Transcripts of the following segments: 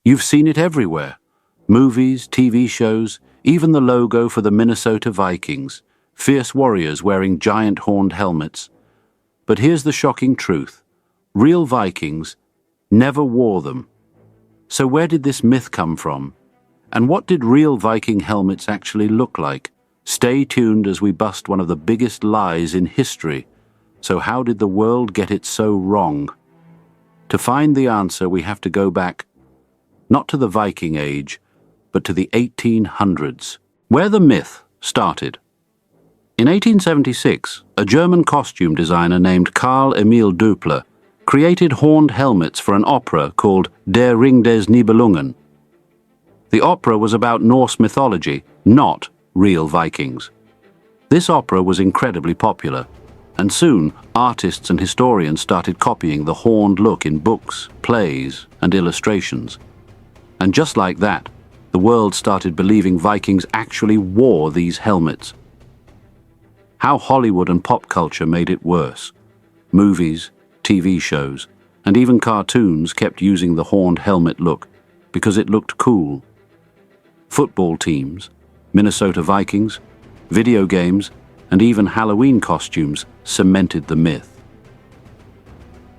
You've seen it everywhere. Movies, TV shows, even the logo for the Minnesota Vikings, fierce warriors wearing giant horned helmets. But here's the shocking truth. Real Vikings never wore them. So where did this myth come from? And what did real Viking helmets actually look like? Stay tuned as we bust one of the biggest lies in history. So how did the world get it so wrong? To find the answer, we have to go back, not to the Viking Age, but to the 1800s, where the myth started. In 1876, a German costume designer named Karl Emil Doppler created horned helmets for an opera called Der Ring des Nibelungen. The opera was about Norse mythology, not real Vikings. This opera was incredibly popular, and soon artists and historians started copying the horned look in books, plays, and illustrations. And just like that, the world started believing Vikings actually wore these helmets. How Hollywood and pop culture made it worse. Movies, TV shows, and even cartoons kept using the horned helmet look because it looked cool. Football teams, Minnesota Vikings, video games, and even Halloween costumes cemented the myth.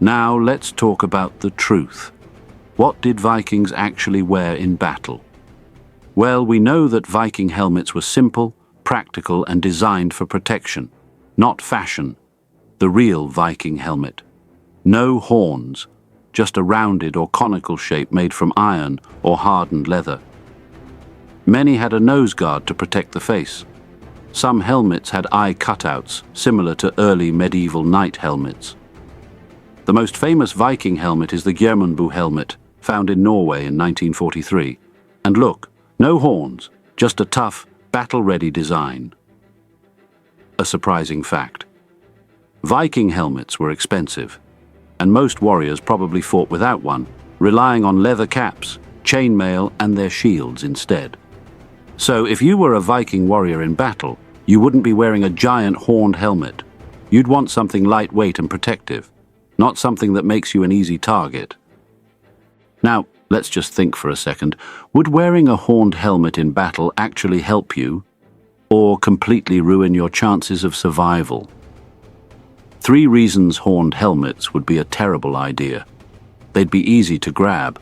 Now let's talk about the truth. What did Vikings actually wear in battle? Well, we know that Viking helmets were simple, practical, and designed for protection, not fashion. The real Viking helmet. No horns, just a rounded or conical shape made from iron or hardened leather. Many had a nose guard to protect the face. Some helmets had eye cutouts, similar to early medieval knight helmets. The most famous Viking helmet is the Gjermundbu helmet, found in Norway in 1943. And look, no horns, just a tough, battle-ready design. A surprising fact. Viking helmets were expensive, and most warriors probably fought without one, relying on leather caps, chainmail, and their shields instead. So if you were a Viking warrior in battle, you wouldn't be wearing a giant horned helmet. You'd want something lightweight and protective, not something that makes you an easy target. Now, let's just think for a second. Would wearing a horned helmet in battle actually help you, or completely ruin your chances of survival? 3 reasons horned helmets would be a terrible idea. They'd be easy to grab.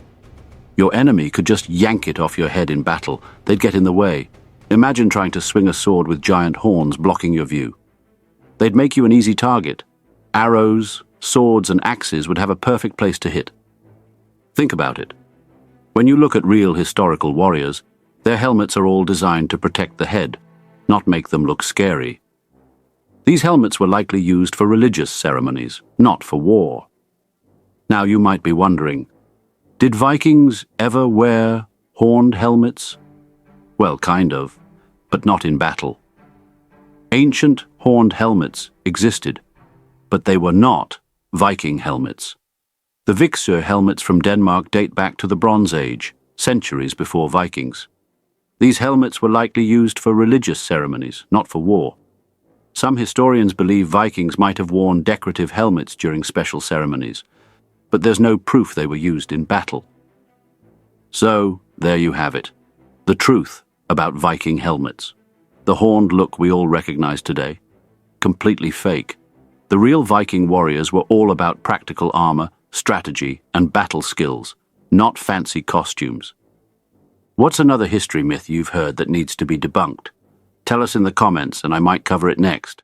Your enemy could just yank it off your head in battle. They'd get in the way. Imagine trying to swing a sword with giant horns blocking your view. They'd make you an easy target. Arrows, swords, and axes would have a perfect place to hit. Think about it. When you look at real historical warriors, their helmets are all designed to protect the head, not make them look scary. These helmets were likely used for religious ceremonies, not for war. Now you might be wondering, did Vikings ever wear horned helmets? Well, kind of, but not in battle. Ancient horned helmets existed, but they were not Viking helmets. The Vikings helmets from Denmark date back to the Bronze Age, centuries before Vikings. These helmets were likely used for religious ceremonies, not for war. Some historians believe Vikings might have worn decorative helmets during special ceremonies, but there's no proof they were used in battle. So, there you have it. The truth about Viking helmets. The horned look we all recognize today. Completely fake. The real Viking warriors were all about practical armor, strategy, and battle skills, not fancy costumes. What's another history myth you've heard that needs to be debunked? Tell us in the comments and I might cover it next.